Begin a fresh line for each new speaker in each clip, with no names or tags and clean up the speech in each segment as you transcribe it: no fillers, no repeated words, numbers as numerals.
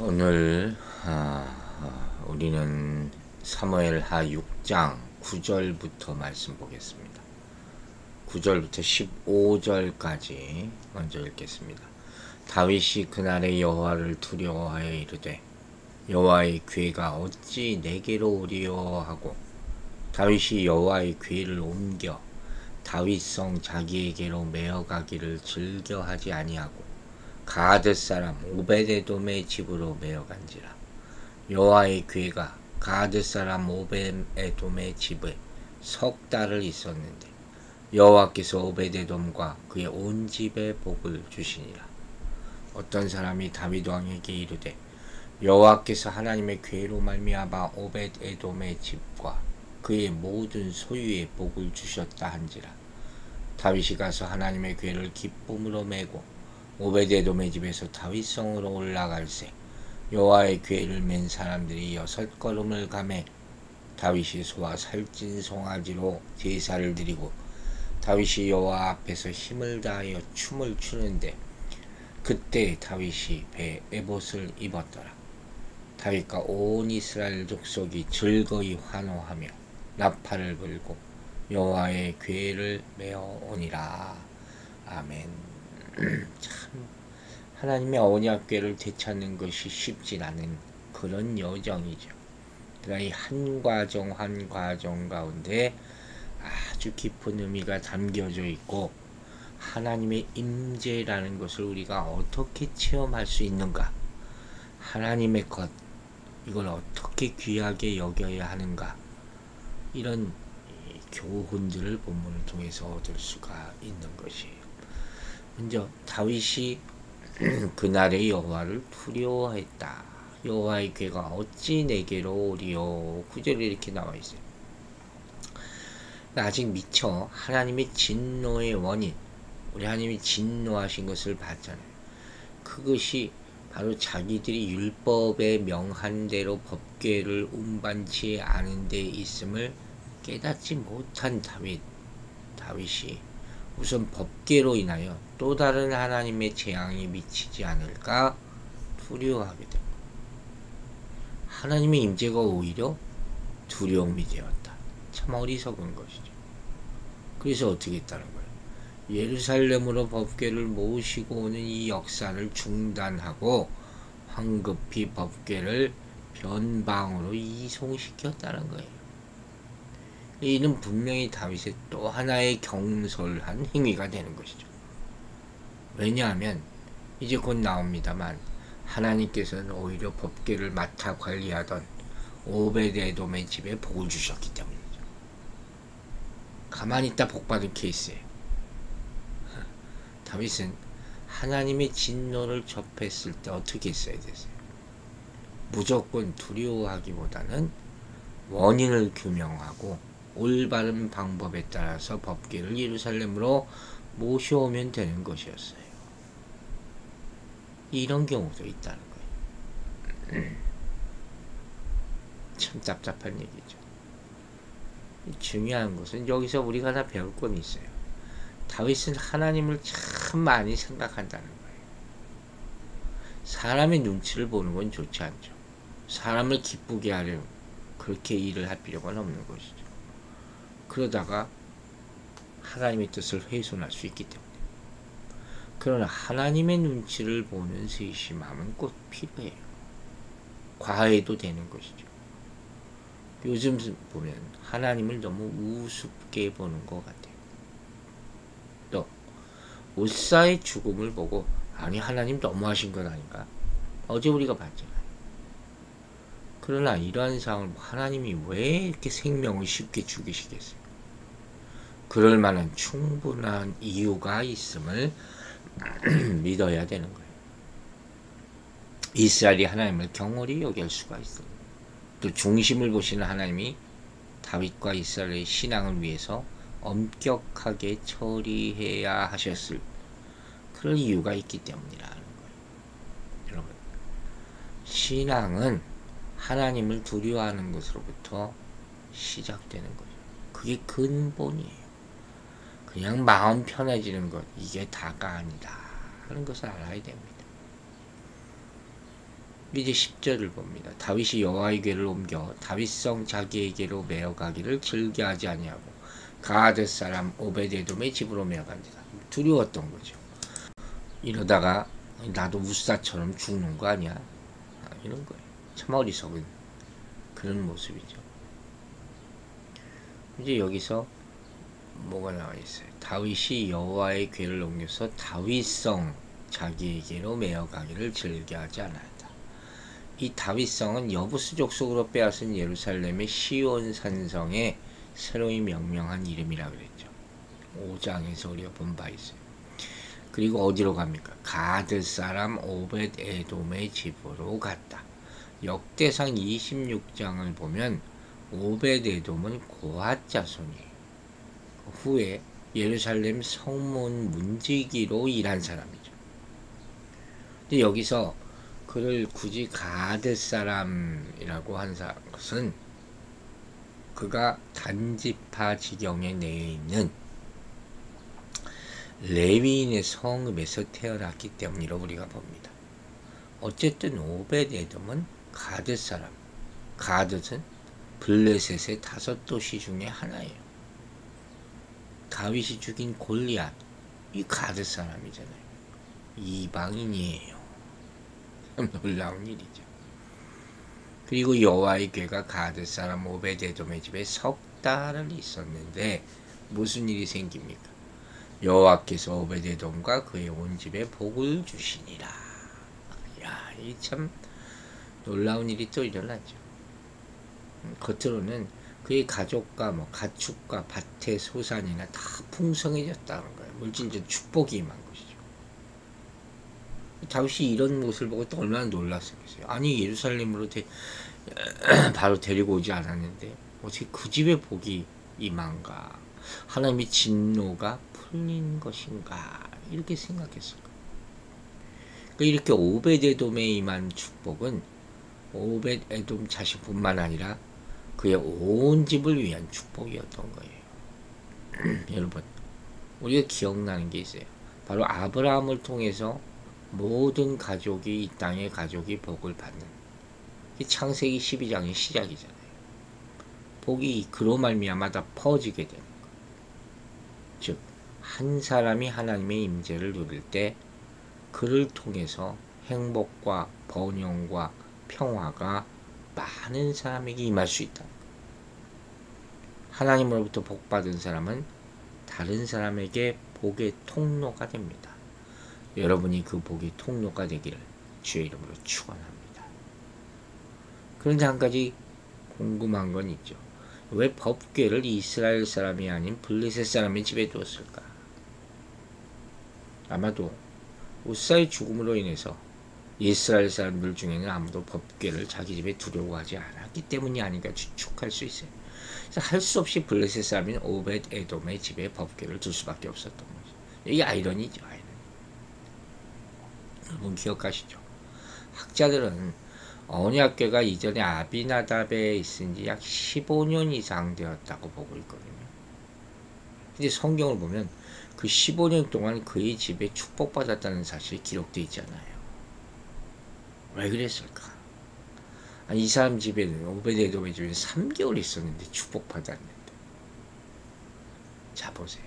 오늘 우리는 사무엘하 6장 9절부터 말씀 보겠습니다. 9절부터 15절까지 먼저 읽겠습니다. 다윗이 그날에 여호와를 두려워하여 이르되 여호와의 괴가 어찌 내게로 오리요 하고 다윗이 여호와의 괴를 옮겨 다윗성 자기에게로 메어가기를 즐겨하지 아니하고 가드 사람 오베데돔의 집으로 메어간지라. 여호와의 괴가 가드 사람 오베데돔의 집에 석 달을 있었는데 여호와께서 오베데돔과 그의 온 집에 복을 주시니라. 어떤 사람이 다윗 왕에게 이르되 여호와께서 하나님의 괴로 말미암아 오베데돔의 집과 그의 모든 소유에 복을 주셨다 한지라. 다윗이 가서 하나님의 괴를 기쁨으로 메고 오베데돔의 집에서 다윗성으로 올라갈새 여호와의 괴를 맨 사람들이 6걸음을 가매 다윗이 소와 살찐 송아지로 제사를 드리고 다윗이 여호와 앞에서 힘을 다하여 춤을 추는데 그때 다윗이 배에 에봇을 입었더라. 다윗과 온 이스라엘 족속이 즐거이 환호하며 나팔을 불고 여호와의 괴를 메어 오니라. 아멘. 참 하나님의 언약궤를 되찾는 것이 쉽지 않은 그런 여정이죠. 그러나 이 한 과정 한 과정 가운데 아주 깊은 의미가 담겨져 있고 하나님의 임재라는 것을 우리가 어떻게 체험할 수 있는가, 하나님의 것 이걸 어떻게 귀하게 여겨야 하는가, 이런 교훈들을 본문을 통해서 얻을 수가 있는 것이에요. 먼저 다윗이 그날의 여호와를 두려워했다. 여호와의 괴가 어찌 내게로 오리요. 9절에 이렇게 나와 있어요. 아직 미처 하나님의 진노의 원인, 우리 하나님이 진노하신 것을 봤잖아요. 그것이 바로 자기들이 율법에 명한 대로 법궤를 운반치 않은 데 있음을 깨닫지 못한 다윗이 우선 법궤로 인하여 또 다른 하나님의 재앙이 미치지 않을까 두려워하게 됩니다. 하나님의 임재가 오히려 두려움이 되었다. 참 어리석은 것이죠. 그래서 어떻게 했다는 거예요? 예루살렘으로 법궤를 모시고 오는 이 역사를 중단하고 황급히 법궤를 변방으로 이송시켰다는 거예요. 이는 분명히 다윗의 또 하나의 경솔한 행위가 되는 것이죠. 왜냐하면 이제 곧 나옵니다만 하나님께서는 오히려 법궤를 맡아 관리하던 오베데돔의 집에 복을 주셨기 때문이죠. 가만히 있다 복받은 케이스예요. 다윗은 하나님의 진노를 접했을 때 어떻게 했어야 됐어요? 무조건 두려워하기보다는 원인을 규명하고 올바른 방법에 따라서 법궤를 예루살렘으로 모셔오면 되는 것이었어요. 이런 경우도 있다는 거예요. 참 답답한 얘기죠. 중요한 것은 여기서 우리가 다 배울 건 있어요. 다윗은 하나님을 참 많이 생각한다는 거예요. 사람의 눈치를 보는 건 좋지 않죠. 사람을 기쁘게 하려 그렇게 일을 할 필요가 없는 것이죠. 그러다가 하나님의 뜻을 훼손할 수 있기 때문에. 그러나 하나님의 눈치를 보는 세심함은 꼭 필요해요. 과해도 되는 것이죠. 요즘 보면 하나님을 너무 우습게 보는 것 같아요. 또 옷사의 죽음을 보고 아니 하나님 너무하신 것 아닌가? 어제 우리가 봤잖아요. 그러나 이러한 상황을 하나님이 왜 이렇게 생명을 쉽게 죽이시겠어요? 그럴 만한 충분한 이유가 있음을 믿어야 되는 거예요. 이스라엘이 하나님을 경홀히 여길 수가 있어요. 또 중심을 보시는 하나님이 다윗과 이스라엘의 신앙을 위해서 엄격하게 처리해야 하셨을 그런 이유가 있기 때문이라는 거예요. 여러분, 신앙은 하나님을 두려워하는 것으로부터 시작되는 거예요. 그게 근본이에요. 그냥 마음 편해지는 것, 이게 다가 아니다 하는 것을 알아야 됩니다. 이제 10절을 봅니다. 다윗이 여호와의 궤를 옮겨 다윗성 자기에게로 메어가기를 즐겨하지 아니하고 가드 사람 오베데돔의 집으로 메어간지라. 두려웠던 거죠. 이러다가 나도 우사처럼 죽는 거 아니야? 이런 거예요. 참 어리석은 그런 모습이죠. 이제 여기서 뭐가 나와 있어요? 다윗이 여호와의 궤를 옮겨서 다윗성 자기에게로 메어가기를 즐겨하지 않았다. 이 다윗성은 여부수족 속으로 빼앗은 예루살렘의 시온 산성의 새로이 명명한 이름이라 그랬죠. 5장에서 우리가 본 바 있어요. 그리고 어디로 갑니까? 가드 사람 오벳 에돔의 집으로 갔다. 역대상 26장을 보면 오벳 에돔은 고핫 자손이에요. 후에 예루살렘 성문 문지기로 일한 사람이죠. 근데 여기서 그를 굳이 가드 사람이라고 한 것은 그가 단지파 지경에 내에 있는 레위인의 성읍에서 태어났기 때문이라고 우리가 봅니다. 어쨌든 오벳 에돔은 가드 사람. 가드는 블레셋의 5도시 중에 하나예요. 다윗이 죽인 골리앗, 이 가드 사람이잖아요. 이방인이에요. 참 놀라운 일이죠. 그리고 여호와의 궤가 가드 사람 오벳 에돔의 집에 석 달을 있었는데 무슨 일이 생깁니까? 여호와께서 오벳 에돔과 그의 온 집에 복을 주시니라. 야, 이 참 놀라운 일이 또 일어나죠. 겉으로는 그의 가족과 가축과 밭의 소산이나 다 풍성해졌다는 거예요. 물질적 축복이 임한 것이죠. 다윗이 이런 모습을 보고 또 얼마나 놀랐겠어요. 아니 예루살렘으로 바로 데리고 오지 않았는데 어떻게 그 집에 복이 임한가? 하나님의 진노가 풀린 것인가? 이렇게 생각했을 거예요. 그러니까 이렇게 오벳 에돔에 임한 축복은 오벳 에돔 자신뿐만 아니라 그의 온 집을 위한 축복이었던 거예요. 여러분, 우리가 기억나는 게 있어요. 바로 아브라함을 통해서 모든 가족이, 이 땅의 가족이 복을 받는, 창세기 12장의 시작이잖아요. 복이 그로 말미암아 다 퍼지게 되는 거. 즉, 한 사람이 하나님의 임재를 누릴 때 그를 통해서 행복과 번영과 평화가 많은 사람에게 임할 수 있다. 하나님으로부터 복받은 사람은 다른 사람에게 복의 통로가 됩니다. 여러분이 그 복의 통로가 되기를 주의 이름으로 축원합니다. 그런데 한 가지 궁금한 건 있죠. 왜 법궤를 이스라엘 사람이 아닌 블레셋 사람의 집에 두었을까? 아마도 우사의 죽음으로 인해서 이스라엘 사람들 중에는 아무도 법궤를 자기 집에 두려고 하지 않았기 때문이 아닌가 추측할 수 있어요. 그래서 할 수 없이 블레셋 사람인 오벳 에돔의 집에 법궤를 둘 수밖에 없었던 거죠. 이게 아이러니죠. 아이러니. 여러분 기억하시죠? 학자들은 언약궤가 이전에 아비나답에 있은 지 약 15년 이상 되었다고 보고 있거든요. 근데 성경을 보면 그 15년 동안 그의 집에 축복받았다는 사실이 기록되어 있잖아요. 왜 그랬을까? 아니, 이 사람 집에는, 오벳 에돔의 집에는 3개월 있었는데 축복받았는데. 자, 보세요.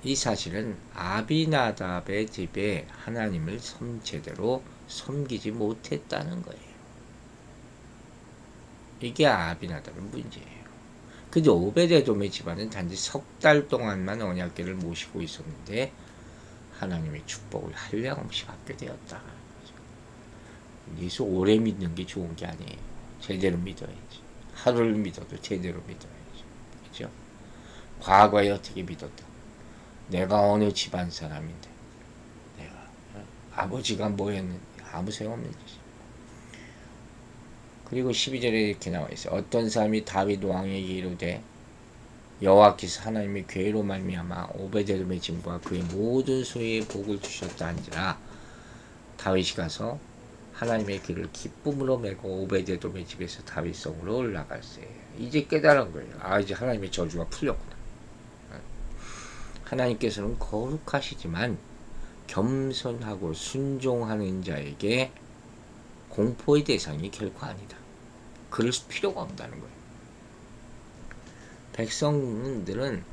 이 사실은 아비나답의 집에 하나님을 제대로 섬기지 못했다는 거예요. 이게 아비나답의 문제예요. 근데 오벳 에돔의 집안은 단지 석 달 동안만 언약궤를 모시고 있었는데 하나님의 축복을 한량없이 받게 되었다. 예수 오래 믿는 게 좋은 게 아니에요. 제대로 믿어야지. 하루를 믿어도 제대로 믿어야지. 그렇죠? 과거에 어떻게 믿었다. 내가 어느 집안 사람인데, 내가 아버지가 뭐였는데 아무 소용없는 짓이. 그리고 12절에 이렇게 나와 있어요. 어떤 사람이 다윗 왕에게 이르되 여호와께서 하나님의 궤로 말미암아 오벳 에돔의 집과 그의 모든 소유에 복을 주셨다 한지라. 다윗이 가서 하나님의 길을 기쁨으로 메고 오벳 에돔의 집에서 다윗성으로 올라갔어요. 이제 깨달은 거예요. 아, 이제 하나님의 저주가 풀렸구나. 하나님께서는 거룩하시지만 겸손하고 순종하는 자에게 공포의 대상이 결코 아니다. 그럴 필요가 없다는 거예요. 백성들은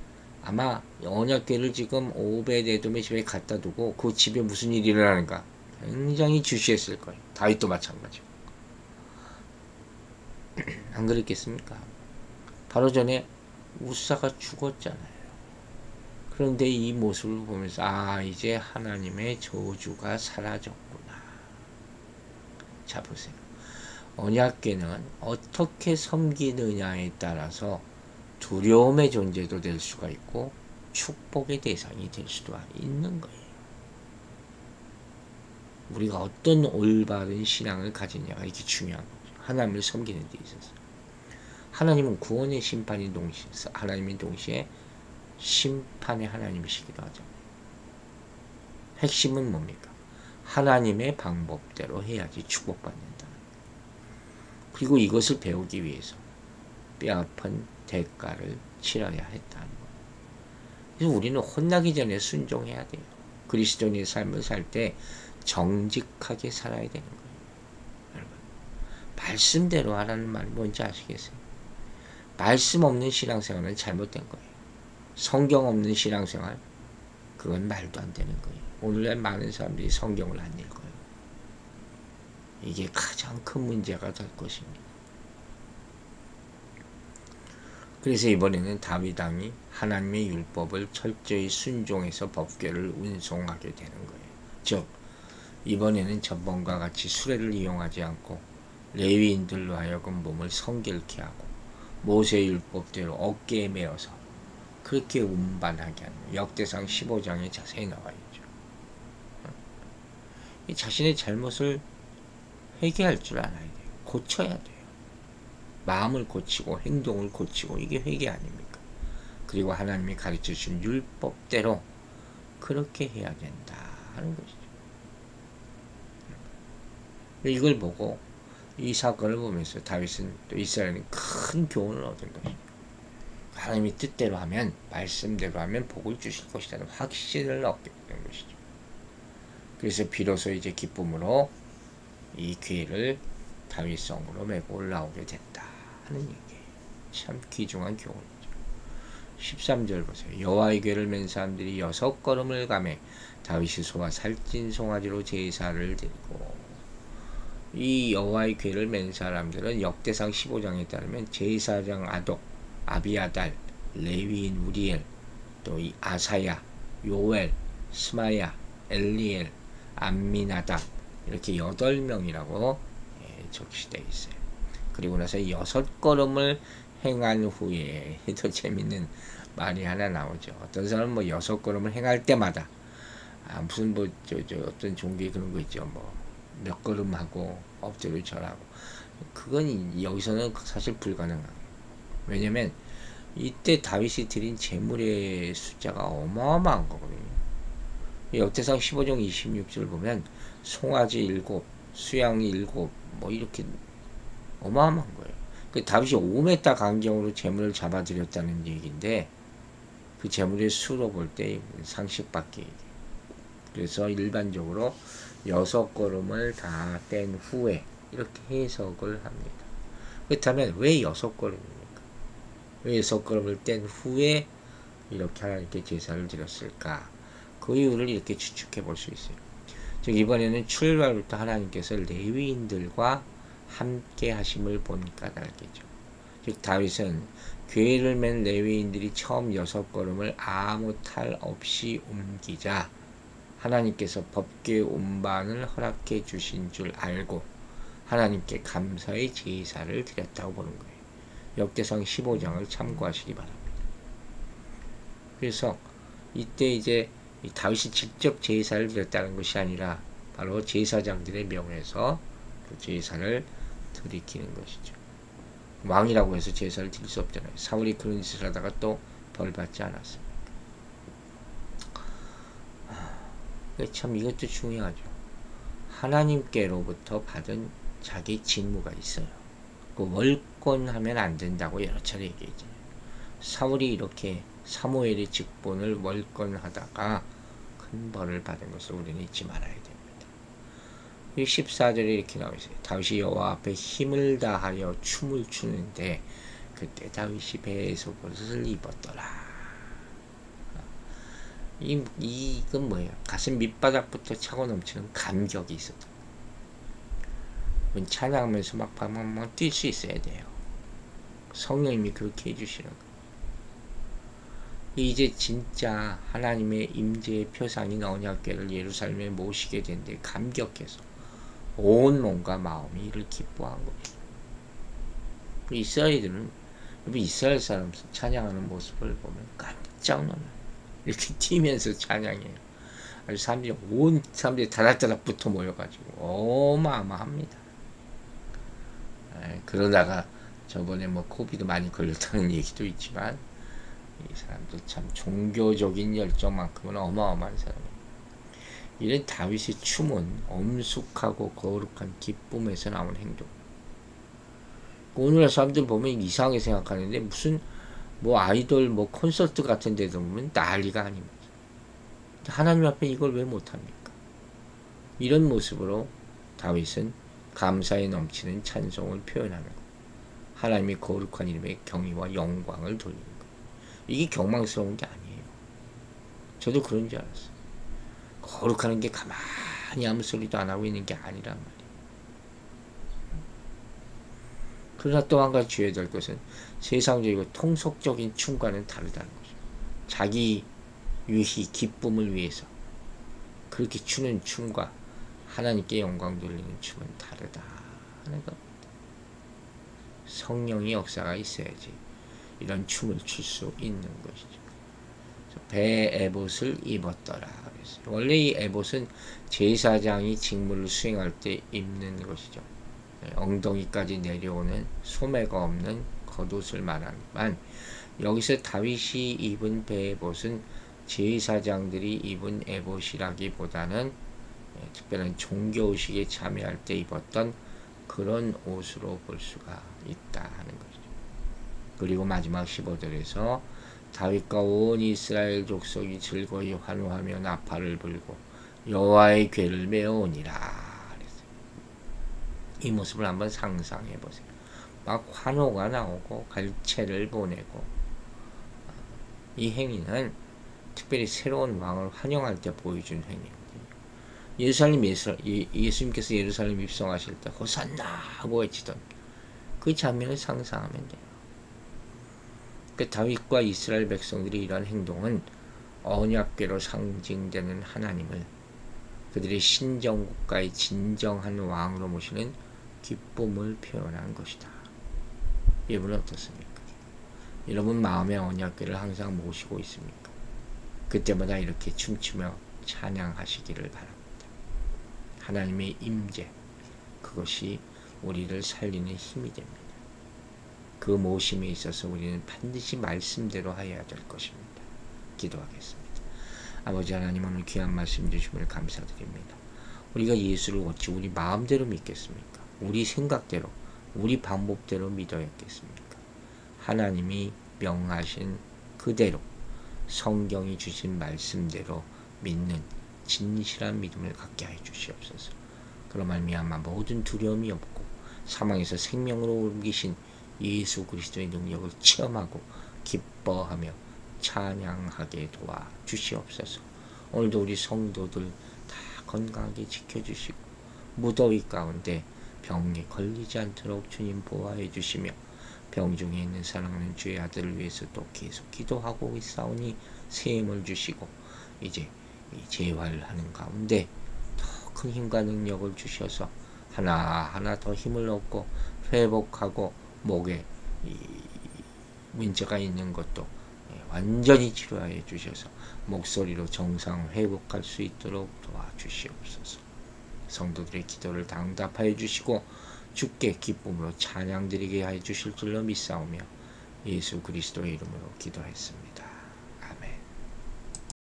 아마 언약궤를 지금 오벳에돔의 집에 갖다 두고 그 집에 무슨 일이 일어나는가 굉장히 주시했을 거예요. 다윗도 마찬가지고. 안 그랬겠습니까? 바로 전에 우사가 죽었잖아요. 그런데 이 모습을 보면서 아, 이제 하나님의 저주가 사라졌구나. 자, 보세요. 언약궤는 어떻게 섬기느냐에 따라서 두려움의 존재도 될 수가 있고 축복의 대상이 될 수도 있는 거예요. 우리가 어떤 올바른 신앙을 가지냐가 이렇게 중요한 거죠. 하나님을 섬기는 데 있어서. 하나님은 구원의 심판인 동시에, 하나님인 동시에 심판의 하나님이시기도 하죠. 핵심은 뭡니까? 하나님의 방법대로 해야지 축복받는다. 그리고 이것을 배우기 위해서 뼈아픈 대가를 치러야 했다는 거예요. 그래서 우리는 혼나기 전에 순종해야 돼요. 그리스도인의 삶을 살 때 정직하게 살아야 되는 거예요. 여러분, 말씀대로 하라는 말이 뭔지 아시겠어요? 말씀 없는 신앙생활은 잘못된 거예요. 성경 없는 신앙생활, 그건 말도 안 되는 거예요. 오늘날 많은 사람들이 성경을 안 읽어요. 이게 가장 큰 문제가 될 것입니다. 그래서 이번에는 다윗 왕이 하나님의 율법을 철저히 순종해서 법궤를 운송하게 되는 거예요. 즉 이번에는 전번과 같이 수레를 이용하지 않고 레위인들로 하여금 몸을 성결케 하고 모세의 율법대로 어깨에 메어서 그렇게 운반하게 하는 거예요. 역대상 15장에 자세히 나와 있죠. 자신의 잘못을 회개할 줄 알아야 돼요. 고쳐야 돼요. 마음을 고치고 행동을 고치고 이게 회개 아닙니까? 그리고 하나님이 가르쳐 주신 율법대로 그렇게 해야 된다 하는 것이죠. 이걸 보고 이 사건을 보면서 다윗은 또 이스라엘은 큰 교훈을 얻은 것이죠. 하나님이 뜻대로 하면 말씀대로 하면 복을 주실 것이라는 확신을 얻게 된 것이죠. 그래서 비로소 이제 기쁨으로 이 궤를 다윗성으로 메고 올라오게 됐다 하는 얘기예요. 참 귀중한 교훈이죠. 13절 보세요. 여호와의 궤를 맨 사람들이 6걸음을 가매 다윗이 소와 살찐 송아지로 제사를 드리고, 이 여호와의 궤를 맨 사람들은 역대상 15장에 따르면 제사장 아독, 아비아달, 레위인 우리엘, 또 이 아사야, 요엘, 스마야, 엘리엘, 암미나답, 이렇게 8명이라고 적시되어 있어요. 그리고 나서 6걸음을 행한 후에 더 재밌는 말이 하나 나오죠. 어떤 사람은 뭐 6걸음을 행할 때마다 무슨 뭐 어떤 종교에 그런 거 있죠. 뭐 몇 걸음 하고 엎드려 절하고, 그건 여기서는 사실 불가능해요. 왜냐면 이때 다윗이 드린 제물의 숫자가 어마어마한 거거든요. 역대상 15장 26절 보면 송아지 7, 수양 7, 뭐 이렇게 어마어마한 거예요. 그 다윗이 5m 간격으로 제물을 잡아드렸다는 얘기인데 그 제물의 수로 볼 때 상식밖에 얘기해요. 그래서 일반적으로 6걸음을 다 뗀 후에 이렇게 해석을 합니다. 그렇다면 왜 6걸음입니까? 왜 6걸음을 뗀 후에 이렇게 하나님께 제사를 드렸을까? 그 이유를 이렇게 추측해 볼 수 있어요. 즉 이번에는 출발부터 하나님께서 레위인들과 함께 하심을 본 까닭이죠. 즉 다윗은 궤를 맨 레위인들이 처음 6걸음을 아무 탈 없이 옮기자 하나님께서 법궤 운반을 허락해 주신 줄 알고 하나님께 감사의 제사를 드렸다고 보는 거예요. 역대상 15장을 참고하시기 바랍니다. 그래서 이때 이제 다윗이 직접 제사를 드렸다는 것이 아니라 바로 제사장들의 명에서 그 제사를 드리키는 것이죠. 왕이라고 해서 제사를 드릴 수 없잖아요. 사울이 그런 짓을 하다가 또 벌받지 않았습니까? 참 이것도 중요하죠. 하나님께로부터 받은 자기 직무가 있어요. 그 월권하면 안 된다고 여러 차례 얘기했잖아요. 사울이 이렇게 사무엘의 직분을 월권하다가 큰 벌을 받은 것을 우리는 잊지 말아야 됩니다. 그리고 14절에 이렇게 나와 있어요. 다윗이 여호와 앞에 힘을 다하여 춤을 추는데 그때 다윗이 배에 속옷을 입었더라. 이건 뭐예요? 가슴 밑바닥부터 차고 넘치는 감격이 있었다. 찬양하면서 막 뛸 수 있어야 돼요. 성령님이 그렇게 해주시는 거예요. 이제 진짜 하나님의 임재의 표상인 언약궤를 예루살렘에 모시게 된 데 감격해서 온 몸과 마음이 이를 기뻐한 거죠. 이스라엘들은 이스라엘 사람 찬양하는 모습을 보면 깜짝 놀라요. 이렇게 뛰면서 찬양해요. 아주 온 사람들이 다닥다닥 붙어 모여가지고 어마어마합니다. 그러다가 저번에 코비드 많이 걸렸다는 얘기도 있지만 이 사람들 참 종교적인 열정만큼은 어마어마한 사람이에요. 이런 다윗의 춤은 엄숙하고 거룩한 기쁨에서 나온 행동. 오늘날 사람들 보면 이상하게 생각하는데 무슨 아이돌 콘서트 같은 데도 보면 난리가 아닙니다. 하나님 앞에 이걸 왜 못합니까? 이런 모습으로 다윗은 감사에 넘치는 찬송을 표현하며 하나님의 거룩한 이름의 경의와 영광을 돌리는 거예요. 이게 경망스러운 게 아니에요. 저도 그런 줄 알았어요. 거룩하는 게 가만히 아무 소리도 안 하고 있는 게 아니란 말이에요. 그러나 또 한 가지 주의해야 될 것은 세상적이고 통속적인 춤과는 다르다는 거죠. 자기 유희, 기쁨을 위해서 그렇게 추는 춤과 하나님께 영광 돌리는 춤은 다르다 하는 겁니다. 성령의 역사가 있어야지 이런 춤을 출 수 있는 것이죠. 배에 에봇을 입었더라. 그랬어요. 원래 이 에봇은 제사장이 직무를 수행할 때 입는 것이죠. 엉덩이까지 내려오는 소매가 없는 겉옷을 말하지만 여기서 다윗이 입은 배에봇은 제사장들이 입은 에봇이라기보다는 특별한 종교의식에 참여할 때 입었던 그런 옷으로 볼 수가 있다 하는 것이죠. 그리고 마지막 15절에서 다윗과 온 이스라엘 족속이 즐거이 환호하며 나팔을 불고 여호와의 궤를 메어오니라. 이 모습을 한번 상상해 보세요. 막 환호가 나오고 갈채를 보내고 이 행위는 특별히 새로운 왕을 환영할 때 보여준 행위거든요. 예수님께서 예루살렘 입성하실 때 호산나 하고 외치던 그 장면을 상상하면 돼요. 다윗과 이스라엘 백성들이 이러한 행동은 언약궤로 상징되는 하나님을 그들의 신정국가의 진정한 왕으로 모시는 기쁨을 표현한 것이다. 여러분 어떻습니까? 여러분 마음의 언약궤를 항상 모시고 있습니까? 그때마다 이렇게 춤추며 찬양하시기를 바랍니다. 하나님의 임재, 그것이 우리를 살리는 힘이 됩니다. 그 모심에 있어서 우리는 반드시 말씀대로 하여야 될 것입니다. 기도하겠습니다. 아버지 하나님, 오늘 귀한 말씀 주심을 감사드립니다. 우리가 예수를 어찌 우리 마음대로 믿겠습니까? 우리 생각대로, 우리 방법대로 믿어야겠습니까? 하나님이 명하신 그대로 성경이 주신 말씀대로 믿는 진실한 믿음을 갖게 해 주시옵소서. 그런 말미암아 모든 두려움이 없고 사망에서 생명으로 옮기신 예수 그리스도의 능력을 체험하고 기뻐하며 찬양하게 도와 주시옵소서. 오늘도 우리 성도들 다 건강하게 지켜주시고 무더위 가운데 병에 걸리지 않도록 주님 보호해 주시며 병중에 있는 사랑하는 주의 아들을 위해서 또 계속 기도하고 있사오니 새 힘을 주시고 이제 이 재활하는 가운데 더 큰 힘과 능력을 주셔서 하나하나 더 힘을 얻고 회복하고 목에 이 문제가 있는 것도 완전히 치료하여 주셔서 목소리로 정상 회복할 수 있도록 도와주시옵소서. 성도들의 기도를 응답하여 주시고 주께 기쁨으로 찬양드리게 하여 주실 줄로 믿사오며 예수 그리스도의 이름으로 기도했습니다.